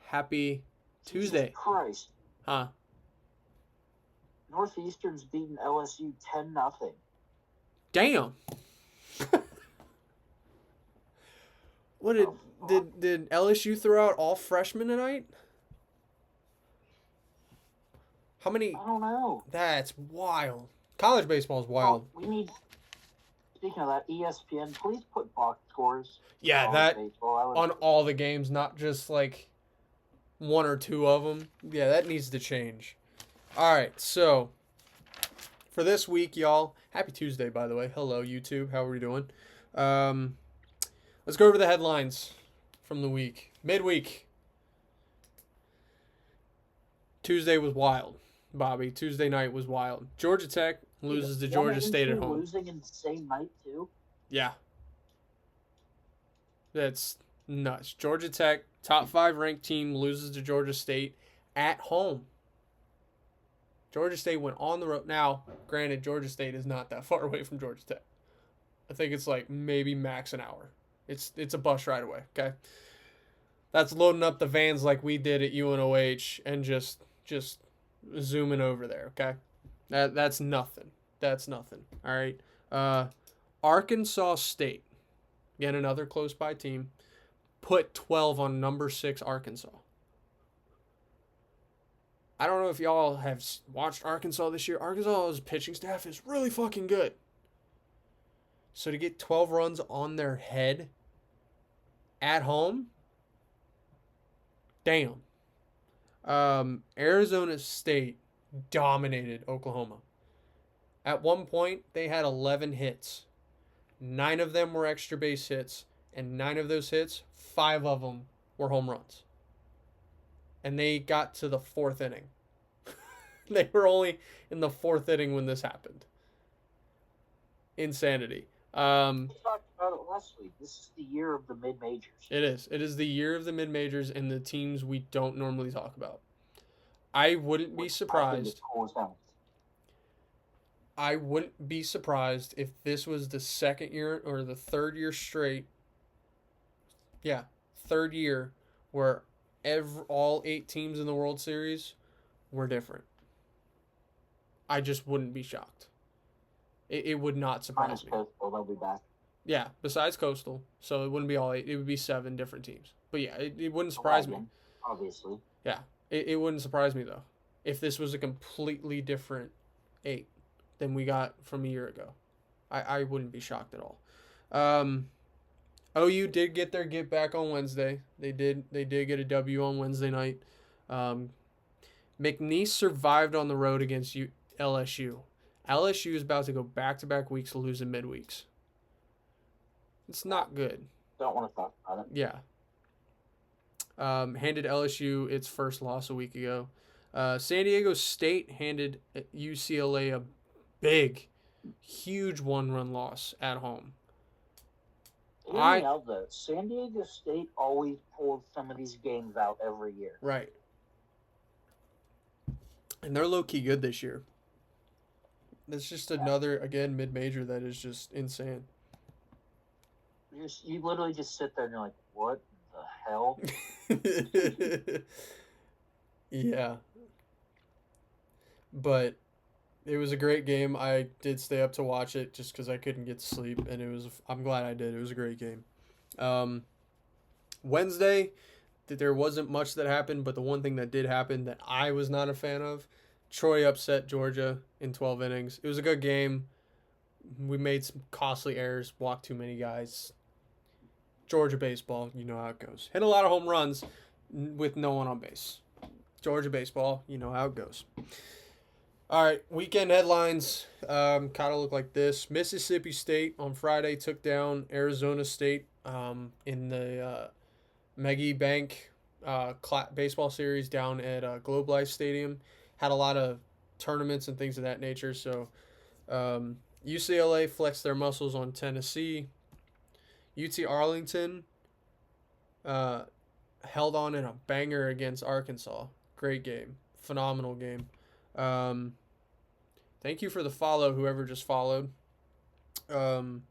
Happy Jesus Tuesday. Christ. Huh? Northeastern's beating LSU 10-0. Damn. What The fuck? did LSU throw out all freshmen tonight? How many? I don't know. That's wild. College baseball is Oh, wild. we need. Speaking of that, ESPN, please put box scores for Yeah, college that baseball. I would. on all the games, not just like one or two of them. Yeah, that needs to change. All right, so for this week, y'all, happy Tuesday, by the way. Hello, YouTube. How are we doing? Um, let's go over the headlines from the week. Midweek. Tuesday was wild, Bobby. Tuesday night was wild. Georgia Tech Dude, loses to one Georgia and State at two home. losing in the same night too. Yeah, that's nuts. Georgia Tech, top 5 ranked team, loses to Georgia State at home. Georgia State went on the road. Now, granted, Georgia State is not that far away from Georgia Tech. I think it's like maybe max an hour. It's a bus ride away. Okay, that's loading up the vans like we did at UNOH and just zooming over there. Okay, that's nothing. That's nothing. All right. Uh, Arkansas State, again another close by team, put 12 on number 6 Arkansas. I don't know if y'all have watched Arkansas this year. Arkansas's pitching staff is really fucking good. So to get 12 runs on their head at home, damn. Arizona State dominated Oklahoma. At one point, they had 11 hits. 9 of them were extra base hits, and 9 of those hits, 5 of them were home runs. And they got to the 4th inning. They were only in the 4th inning when this happened. Insanity. We talked about it last week. This is the year of the mid majors. It is. It is the year of the mid majors and the teams we don't normally talk about. I wouldn't be surprised. I wouldn't be surprised if this was the second year or the third year straight. Yeah, third year where all 8 teams in the World Series were different. I just wouldn't be shocked. It would not surprise me. Coastal, they'll be back. Yeah, besides Coastal, so it wouldn't be all 8. It would be 7 different teams. But yeah, it wouldn't surprise me. Obviously. Yeah, it wouldn't surprise me though if this was a completely different 8 than we got from a year ago. I wouldn't be shocked at all. OU did get their get back on Wednesday. They did get a W on Wednesday night. McNeese survived on the road against LSU. LSU is about to go back-to-back weeks losing midweeks. It's not good. Don't want to talk about it. Yeah. Handed LSU its first loss a week ago. San Diego State handed UCLA a big, huge 1-run loss at home. San Diego State always pulls some of these games out every year. Right. And they're low-key good this year. That's just another, again, mid-major that is just insane. You literally just sit there and you're like, what the hell? Yeah. But it was a great game. I did stay up to watch it just because I couldn't get to sleep, and I'm glad I did. It was a great game. Wednesday, there wasn't much that happened, but the one thing that did happen that I was not a fan of, Troy upset Georgia in 12 innings. It was a good game. We made some costly errors, walked too many guys. Georgia baseball, you know how it goes. Hit a lot of home runs with no one on base. Georgia baseball, you know how it goes. All right, weekend headlines kind of look like this. Mississippi State on Friday took down Arizona State in the Meggy Bank baseball series down at Globe Life Stadium. Had a lot of tournaments and things of that nature. So UCLA flexed their muscles on Tennessee. UT Arlington held on in a banger against Arkansas. Great game. Phenomenal game. Thank you for the follow, whoever just followed on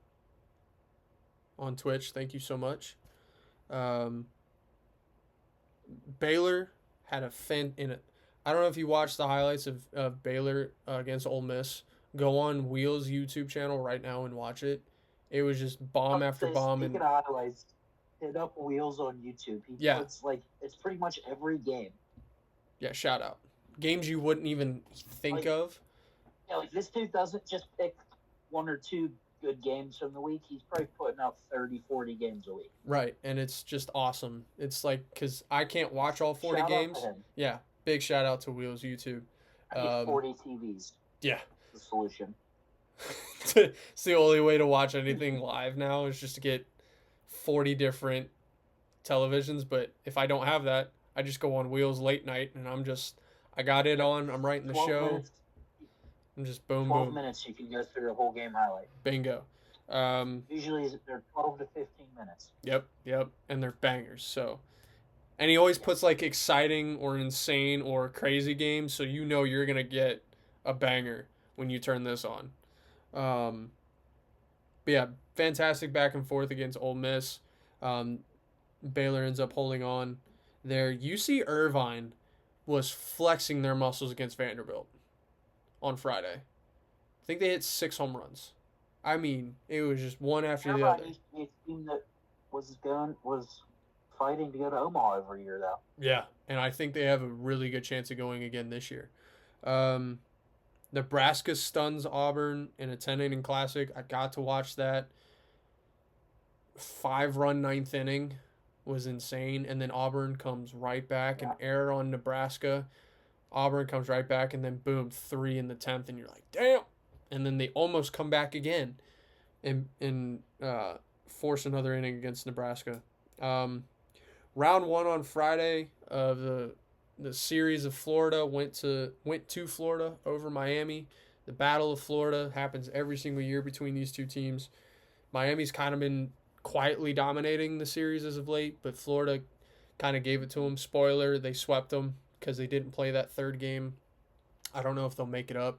Twitch. Thank you so much. Baylor had a fan in it. I don't know if you watched the highlights of Baylor against Ole Miss. Go on Wheels YouTube channel right now and watch it. It was just bomb after bomb, Speaking and of highlights, hit up Wheels on YouTube. He yeah, puts it's pretty much every game. yeah, shout out. Games you wouldn't even think of. Yeah, like this dude doesn't just pick one or two good games from the week. He's probably putting out 30, 40 games a week. Right, and it's just awesome. It's like, because I can't watch all 40 Shout games. out to him. Yeah, big shout out to Wheels YouTube. I get 40 TVs. Yeah. The solution. It's the only way to watch anything live now is just to get 40 different televisions. But if I don't have that, I just go on Wheels late night, and I got it on. I'm writing the 12 show. minutes, I'm just boom, 12 boom, minutes you can go through the whole game highlight. bingo. Usually they're 12 to 15 minutes. Yep, and they're bangers. So, and he always puts like exciting or insane or crazy games, so you know you're gonna get a banger when you turn this on. But yeah, fantastic back and forth against Ole Miss. Baylor ends up holding on there. UC Irvine was flexing their muscles against Vanderbilt on Friday. I think they hit 6 home runs. I mean, it was just one after the other. Used to be a team that was fighting to go to Omaha every year, though. Yeah, and I think they have a really good chance of going again this year. Nebraska stuns Auburn in a 10-inning classic. I got to watch that. 5-run 9th inning was insane, and then Auburn comes right back. An error on Nebraska. Auburn comes right back, and then boom, 3 in the 10th, and you're like, damn. And then they almost come back again and force another inning against Nebraska. Round 1 on Friday of the series of Florida went to Florida over Miami. The Battle of Florida happens every single year between these two teams. Miami's kind of been quietly dominating the series as of late, but Florida kind of gave it to them. Spoiler, they swept them because they didn't play that third game. I don't know if they'll make it up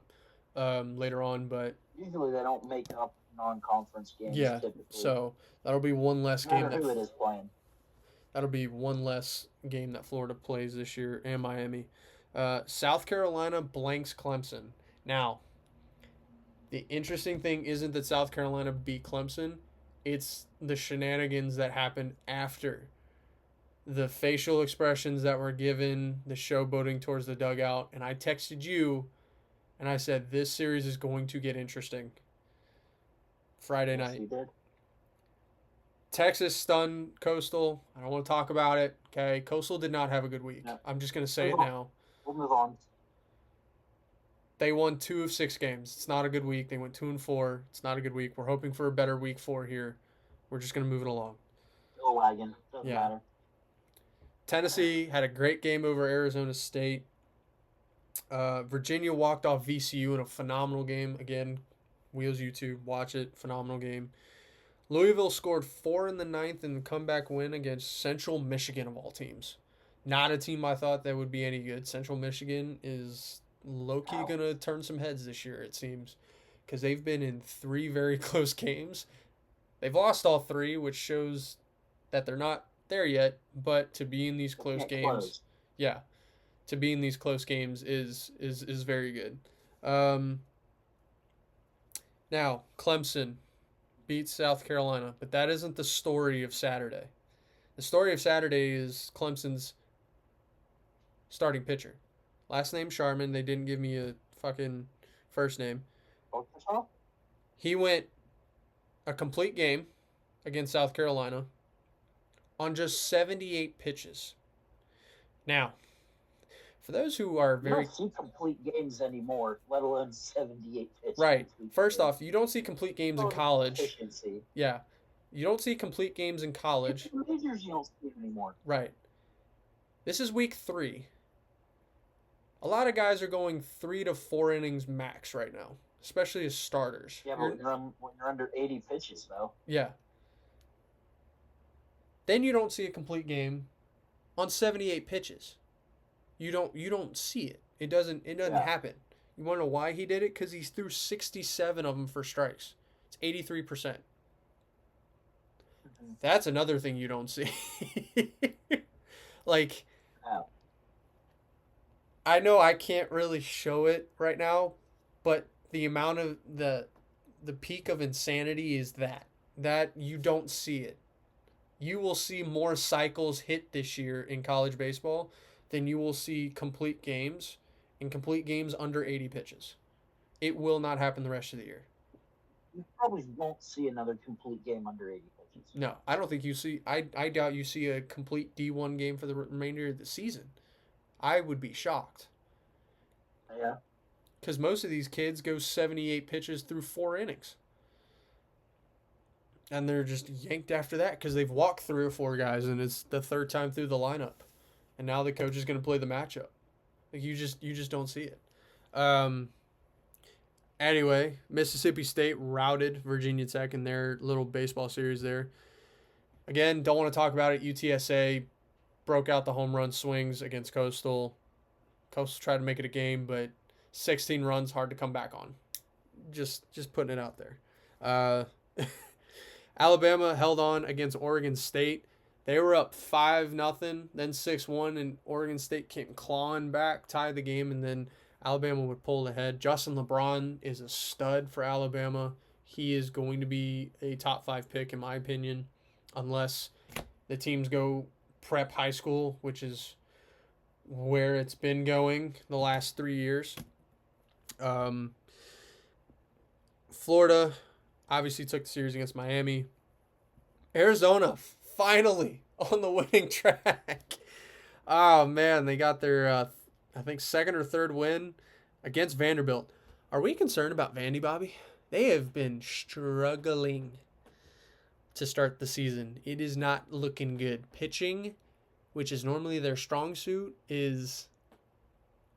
later on, but usually they don't make up non-conference games. Yeah, typically. So that'll be one less game. No matter who it is playing. That'll be one less game that Florida plays this year, and Miami. South Carolina blanks Clemson. Now, the interesting thing isn't that South Carolina beat Clemson. It's the shenanigans that happened after. The facial expressions that were given, the showboating towards the dugout. And I texted you, and I said, this series is going to get interesting. Friday night. You did. Texas stunned Coastal. I don't want to talk about it. Okay, Coastal did not have a good week. No. I'm just going to say it now. We'll move on. They won 2 of 6 games. It's not a good week. They went 2-4. It's not a good week. We're hoping for a better week 4 here. We're just going to move it along. Still wagon. Doesn't matter. Tennessee had a great game over Arizona State. Virginia walked off VCU in a phenomenal game. Again, Wheels YouTube. Watch it. Phenomenal game. Louisville scored 4 in the 9th in the comeback win against Central Michigan of all teams. Not a team I thought that would be any good. Central Michigan is low-key going to turn some heads this year, it seems, because they've been in 3 very close games. They've lost all 3, which shows that they're not there yet, but to be in these close games, to be in these close games is very good. Now, Clemson beats South Carolina, but that isn't the story of Saturday. The story of Saturday is Clemson's starting pitcher. Last name Sharman. They didn't give me a fucking first name. He went a complete game against South Carolina on just 78 pitches. Now, for those who are very... You don't see complete games anymore, let alone 78 pitches. Right. First off, you don't see complete games in college. Efficiency. Yeah. You don't see complete games in college. In majors, you don't see it anymore. Right. This is week 3. A lot of guys are going 3 to 4 innings max right now, especially as starters. Yeah, but when you're under 80 pitches, though. Yeah. Then you don't see a complete game on 78 pitches. You don't see it. It doesn't happen. You want to know why he did it? Because he threw 67 of them for strikes. It's 83%. Mm-hmm. That's another thing you don't see. Like, I know I can't really show it right now, but the amount of the peak of insanity is that you don't see it. You will see more cycles hit this year in college baseball than you will see complete games and complete games under 80 pitches. It will not happen the rest of the year. You probably won't see another complete game under 80 pitches. No, I don't think you see. I doubt you see a complete D1 game for the remainder of the season. I would be shocked Yeah. because most of these kids go 78 pitches through 4 innings, and they're just yanked after that because they've walked 3 or 4 guys, and it's the third time through the lineup, and now the coach is going to play the matchup. Like you just don't see it. Um, Anyway, Mississippi State routed Virginia Tech in their little baseball series there. Again, don't want to talk about it. UTSA broke out the home run swings against Coastal. Coastal tried to make it a game, but 16 runs hard to come back on. Just putting it out there. Uh, Alabama held on against Oregon State. They were up 5-0, then 6-1, and Oregon State came clawing back, tied the game, and then Alabama would pull ahead. Justin LeBron is a stud for Alabama. He is going to be a top 5 pick, in my opinion, unless the teams go prep high school, which is where it's been going the last 3 years. Florida obviously took the series against Miami. Arizona finally on the winning track. Oh, man, they got their, I think, second or third win against Vanderbilt. Are we concerned about Vandy, Bobby? They have been struggling to start the season. It is not looking good. Pitching, which is normally their strong suit, is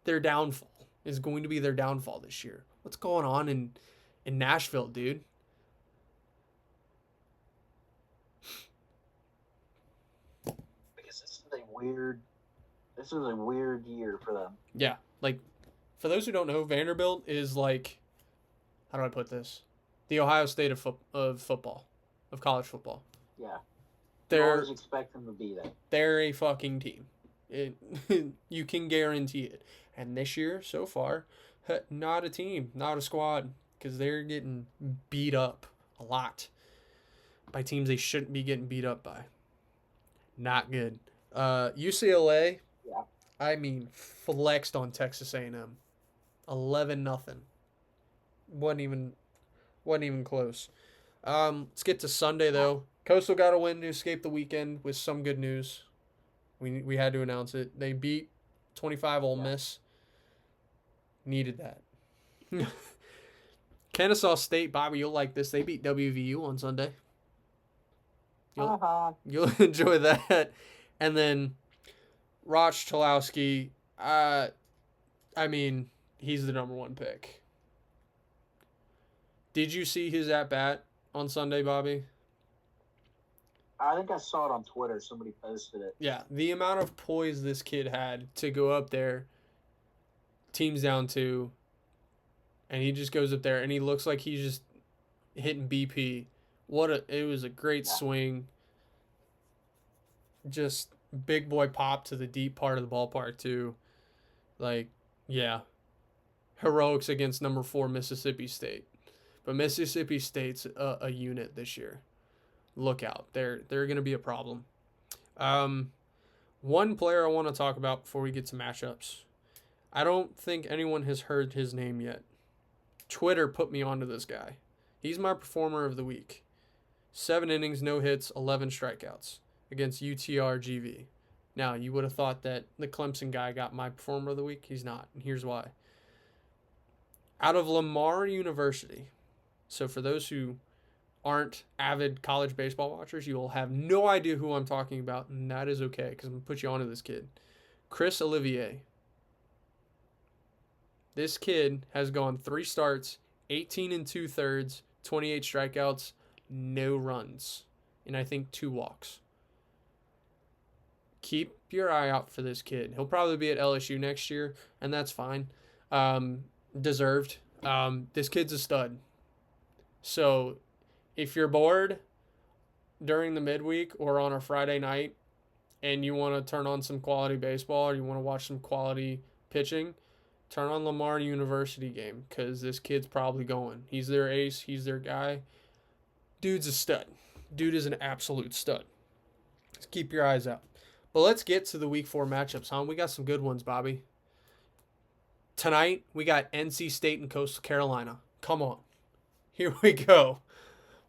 their downfall. Is going to be their downfall this year. What's going on in Nashville, dude? Because this is a weird year for them. Yeah, like, for those who don't know, Vanderbilt is like, how do I put this? The Ohio State of football, of college football. Yeah. You They're always expect them to be there. they're a fucking team. You can guarantee it. And this year, so far, not a team, not a squad, because they're getting beat up a lot by teams they shouldn't be getting beat up by. Not good. UCLA, Yeah. I mean, flexed on Texas A&M. 11-0. Wasn't even close. Let's get to Sunday though. Coastal got a win to escape the weekend with some good news. We had to announce it. They beat 25 Ole Miss. Needed that. Kennesaw State, Bobby, you'll like this. They beat WVU on Sunday. You'll enjoy that. And then Roch Chalowski, I mean, he's the number 1 pick. Did you see his at-bat on Sunday, Bobby? I think I saw it on Twitter. Somebody posted it. Yeah, the amount of poise this kid had to go up there, team's down 2, and he just goes up there and he looks like he's just hitting BP. It was a great swing. Just big boy pop to the deep part of the ballpark too. Like, yeah. Heroics against number 4 Mississippi State. But Mississippi State's a unit this year. Look out. They're going to be a problem. One player I want to talk about before we get to matchups. I don't think anyone has heard his name yet. Twitter put me onto this guy. He's my performer of the week. 7 innings, no hits, 11 strikeouts against UTRGV. Now, you would have thought that the Clemson guy got my performer of the week. He's not, and here's why. Out of Lamar University, so for those who aren't avid college baseball watchers, you will have no idea who I'm talking about, and that is okay because I'm going to put you onto this kid. Chris Olivier. This kid has gone 3 starts, 18 2/3, 28 strikeouts, no runs, and I think 2 walks. Keep your eye out for this kid. He'll probably be at LSU next year, and that's fine. Deserved. This kid's a stud. So if you're bored during the midweek or on a Friday night and you want to turn on some quality baseball or you want to watch some quality pitching, turn on Lamar University game because this kid's probably going. He's their ace. He's their guy. Dude's a stud. Dude is an absolute stud. Just keep your eyes out. But let's get to the Week 4 matchups, huh? We got some good ones, Bobby. Tonight, we got NC State and Coastal Carolina. Come on. Here we go.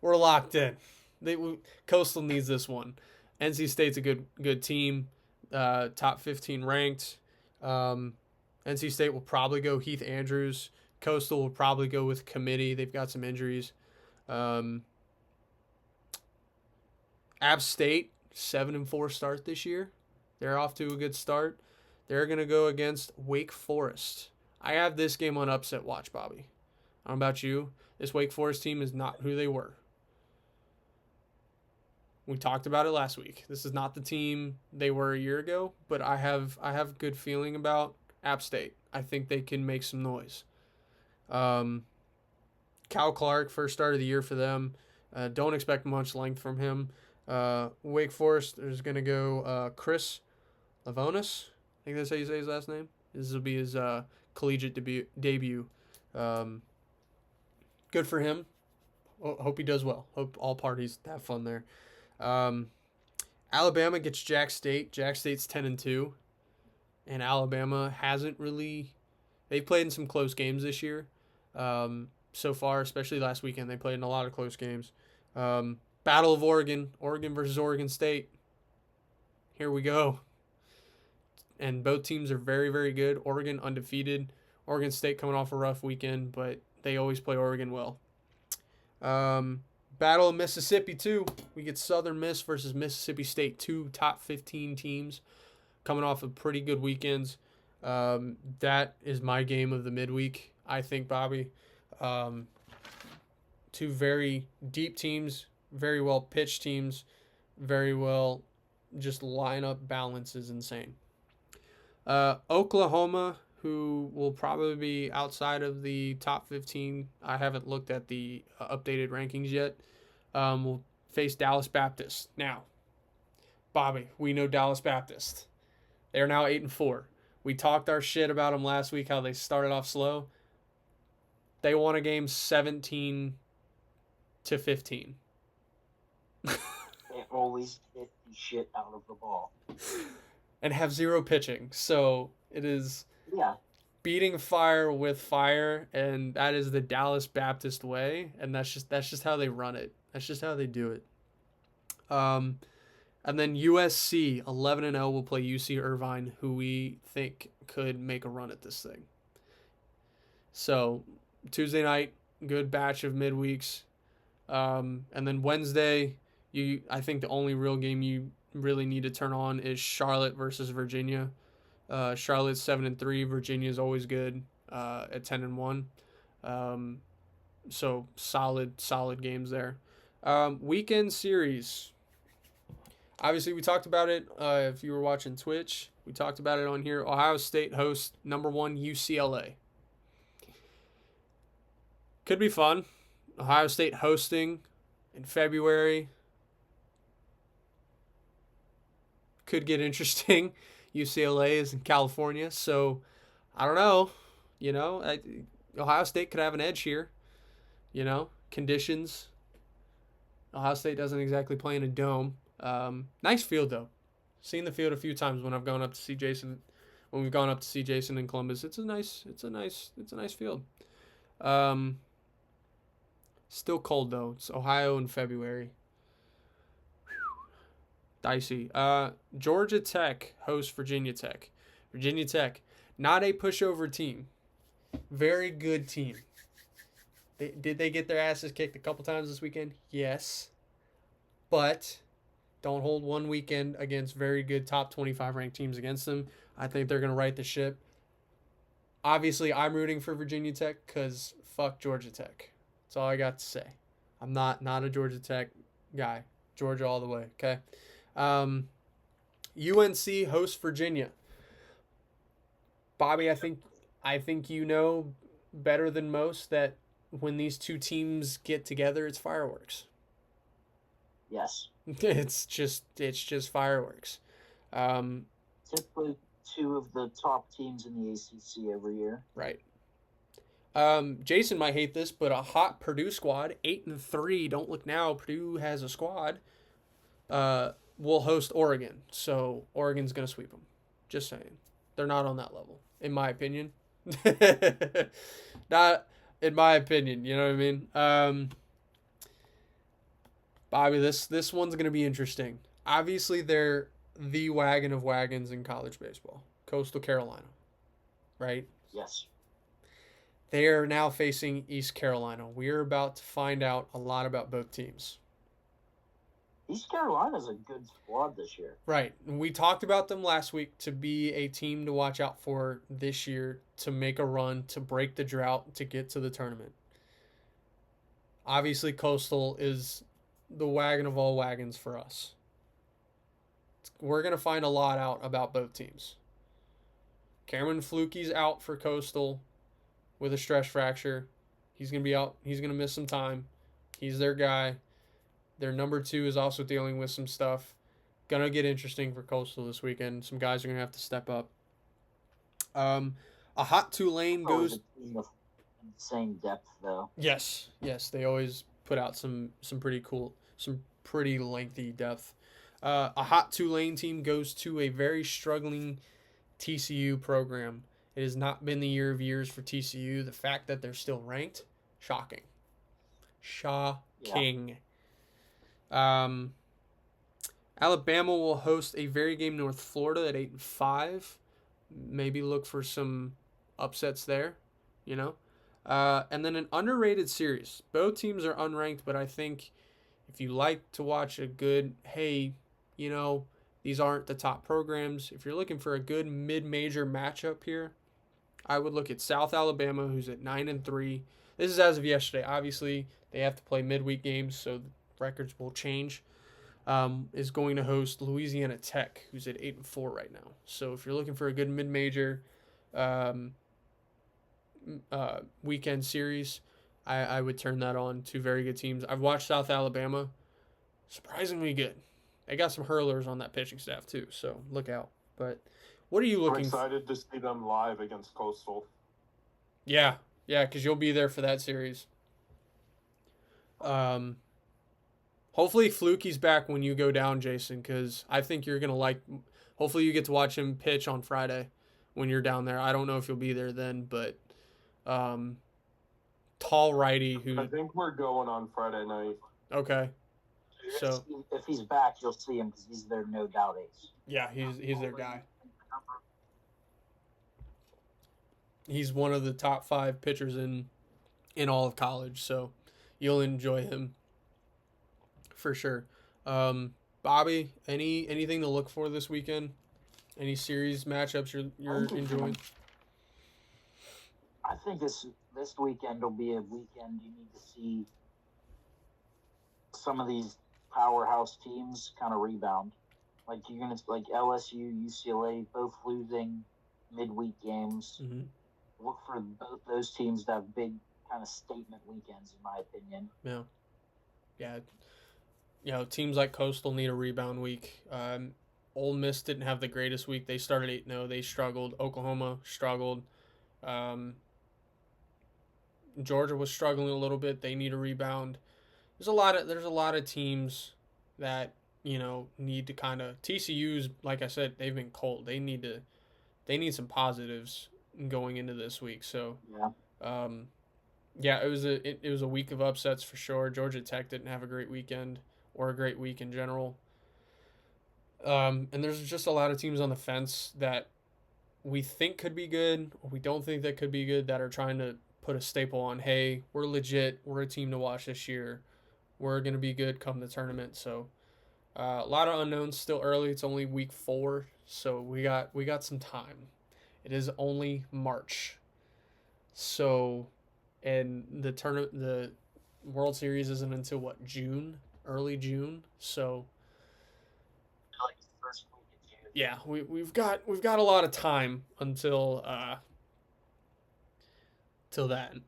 We're locked in. Coastal needs this one. NC State's a good team. Top 15 ranked. NC State will probably go Heath Andrews. Coastal will probably go with Committee. They've got some injuries. App State, 7-4 start this year. They're off to a good start. They're going to go against Wake Forest. I have this game on upset watch, Bobby. I don't know about you. This Wake Forest team is not who they were. We talked about it last week. This is not the team they were a year ago, but I have good feeling about App State. I think they can make some noise. Cal Clark, first start of the year for them. Don't expect much length from him. Wake Forest, there's going to go Chris Lavonis. I think that's how you say his last name. This will be his collegiate debut. Good for him. Hope he does well. Hope all parties have fun there. Alabama gets Jack State. Jack State's 10-2. And Alabama hasn't really... They've played in some close games this year. So far, especially last weekend, they played in a lot of close games. Battle of Oregon. Oregon versus Oregon State. Here we go. And both teams are very, very good. Oregon undefeated. Oregon State coming off a rough weekend, but they always play Oregon well. Battle of Mississippi, too. We get Southern Miss versus Mississippi State. 2 top 15 teams coming off of pretty good weekends. That is my game of the midweek, I think, Bobby. 2 very deep teams, very well pitched teams, very well just lineup balance is insane. Oklahoma, who will probably be outside of the top 15. I haven't looked at the updated rankings yet. Will face Dallas Baptist. Now, Bobby, we know Dallas Baptist. They are now 8-4. We talked our shit about them last week, how they started off slow. They won a game 17-15. They always hit the shit out of the ball. And have 0 pitching. So it is beating fire with fire, and that is the Dallas Baptist way, and that's just how they run it. That's just how they do it. And then USC 11-0 will play UC Irvine, who we think could make a run at this thing. So Tuesday night, good batch of midweeks. And then Wednesday, I think the only real game you really need to turn on is Charlotte versus Virginia. Charlotte's 7-3. Virginia's always good at 10-1. So solid games there. Weekend series. Obviously, we talked about it. If you were watching Twitch, we talked about it on here. Ohio State hosts number 1 UCLA. Could be fun. Ohio State hosting in February. Could get interesting. UCLA is in California, so I don't know. Ohio State could have an edge here. Conditions. Ohio State doesn't exactly play in a dome. Nice field though. Seen the field a few times when I've gone up to see Jason. When we've gone up to see Jason in Columbus, it's a nice field. Still cold though. It's Ohio in February. Dicey. Georgia Tech hosts Virginia Tech. Virginia Tech, not a pushover team. Very good team. Did they get their asses kicked a couple times this weekend? Yes. But don't hold one weekend against very good top 25 ranked teams against them. I think they're going to right the ship. Obviously, I'm rooting for Virginia Tech because fuck Georgia Tech. That's all I got to say. I'm not a Georgia Tech guy. Georgia all the way, okay? UNC hosts Virginia. Bobby, I think you know better than most that when these two teams get together, it's fireworks. Yes. It's just fireworks. Simply two of the top teams in the ACC every year. Right. Jason might hate this, but a hot Purdue squad, 8-3. Don't look now. Purdue has a squad. Will host Oregon, so Oregon's gonna sweep them. Just saying, they're not on that level, in my opinion. Not in my opinion. You know what I mean? Bobby, this one's gonna be interesting. Obviously, they're the wagon of wagons in college baseball, Coastal Carolina, right? Yes. They are now facing East Carolina. We are about to find out a lot about both teams. East Carolina's a good squad this year. Right. We talked about them last week to be a team to watch out for this year, to make a run, to break the drought, to get to the tournament. Obviously, Coastal is the wagon of all wagons for us. We're going to find a lot out about both teams. Cameron Fluke's out for Coastal with a stress fracture. He's going to be out. He's going to miss some time. He's their guy. Their number 2 is also dealing with some stuff. Gonna get interesting for Coastal this weekend. Some guys are gonna have to step up. A hot Tulane goes. Same depth though. Yes, they always put out some pretty cool, some pretty lengthy depth. A hot Tulane team goes to a very struggling TCU program. It has not been the year of years for TCU. The fact that they're still ranked, shocking. Yeah. Alabama will host a very game North Florida at 8-5. Maybe look for some upsets there, you know. And then an underrated series. Both teams are unranked, but I think if you like to watch a good, hey, you know, these aren't the top programs. If you're looking for a good mid-major matchup here, I would look at South Alabama, who's at 9-3. This is as of yesterday. Obviously, they have to play midweek games, so records will change. Is going to host Louisiana Tech, who's at 8-4 right now. So if you're looking for a good mid-major weekend series, I would turn that on. Two very good teams. I've watched South Alabama. Surprisingly good. They got some hurlers on that pitching staff too, so look out. But what are you looking for? I'm excited to see them live against Coastal. Yeah, because you'll be there for that series. Hopefully Fluky's back when you go down, Jason, because I think you're going to like – hopefully you get to watch him pitch on Friday when you're down there. I don't know if you'll be there then, but tall righty who – I think we're going on Friday night. Okay. So if he's back, you'll see him because he's their no doubt ace. Yeah, he's their guy. He's one of the top 5 pitchers in all of college, so you'll enjoy him for sure. Bobby, anything to look for this weekend? Any series matchups you're enjoying? I think this weekend will be a weekend you need to see some of these powerhouse teams kind of rebound. Like you're gonna like LSU, UCLA, both losing midweek games. Mm-hmm. Look for both those teams to have big kind of statement weekends, in my opinion. Yeah. You know, teams like Coastal need a rebound week. Ole Miss didn't have the greatest week. They started 8-0. They struggled. Oklahoma struggled. Georgia was struggling a little bit. They need a rebound. There's a lot of teams that, you know, need to kind of – TCU's, like I said, they've been cold. They need some positives going into this week. So, it was a week of upsets for sure. Georgia Tech didn't have a great weekend or a great week in general. And there's just a lot of teams on the fence that we think could be good or we don't think that could be good that are trying to put a staple on, hey, we're legit. We're a team to watch this year. We're going to be good come the tournament. So a lot of unknowns, still early. It's only week 4, so we got some time. It is only March. So, and the World Series isn't until what, June? Early June. So like the first week of June. Yeah, we've got a lot of time until then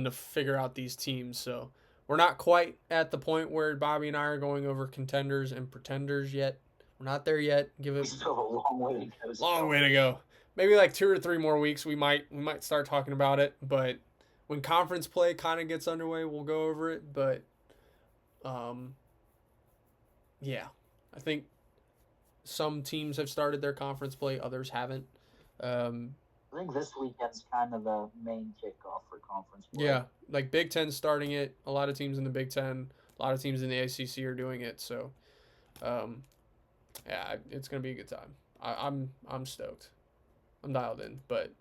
to figure out these teams. So we're not quite at the point where Bobby and I are going over contenders and pretenders yet. We're not there yet. Give We it still have a long way to go. long way to go. Maybe like 2 or 3 more weeks we might start talking about it, but when conference play kind of gets underway, we'll go over it, but yeah. I think some teams have started their conference play, others haven't. I think this weekend's kind of the main kickoff for conference play. Yeah, like Big Ten starting it. A lot of teams in the Big Ten, a lot of teams in the ACC are doing it. So, yeah, it's gonna be a good time. I'm stoked. I'm dialed in, but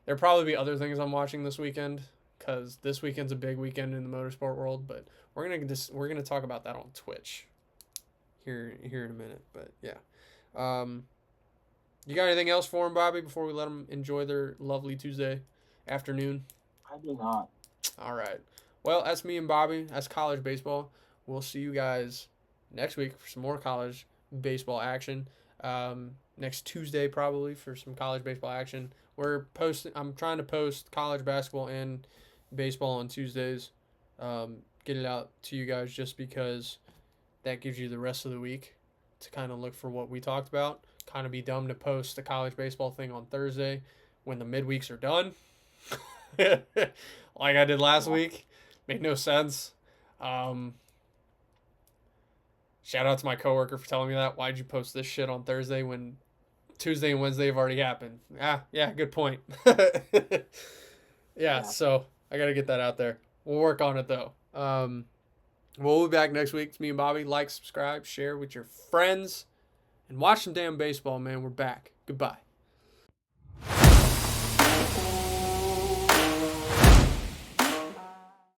there'll probably be other things I'm watching this weekend because this weekend's a big weekend in the motorsport world. But we're gonna talk about that on Twitch here in a minute. But yeah. You got anything else for him, Bobby, before we let them enjoy their lovely Tuesday afternoon? I do not. All right. Well, that's me and Bobby. That's college baseball. We'll see you guys next week for some more college baseball action. Next Tuesday probably for some college baseball action. I'm trying to post college basketball and baseball on Tuesdays. Get it out to you guys just because that gives you the rest of the week to kind of look for what we talked about. Kind of be dumb to post the college baseball thing on Thursday when the midweeks are done. Like I did last week. Made no sense. Shout out to my coworker for telling me that. Why'd you post this shit on Thursday when Tuesday and Wednesday have already happened? Yeah, good point. Yeah, so I got to get that out there. We'll work on it though. We'll be back next week. It's me and Bobby. Like, subscribe, share with your friends. And watch some damn baseball, man. We're back. Goodbye.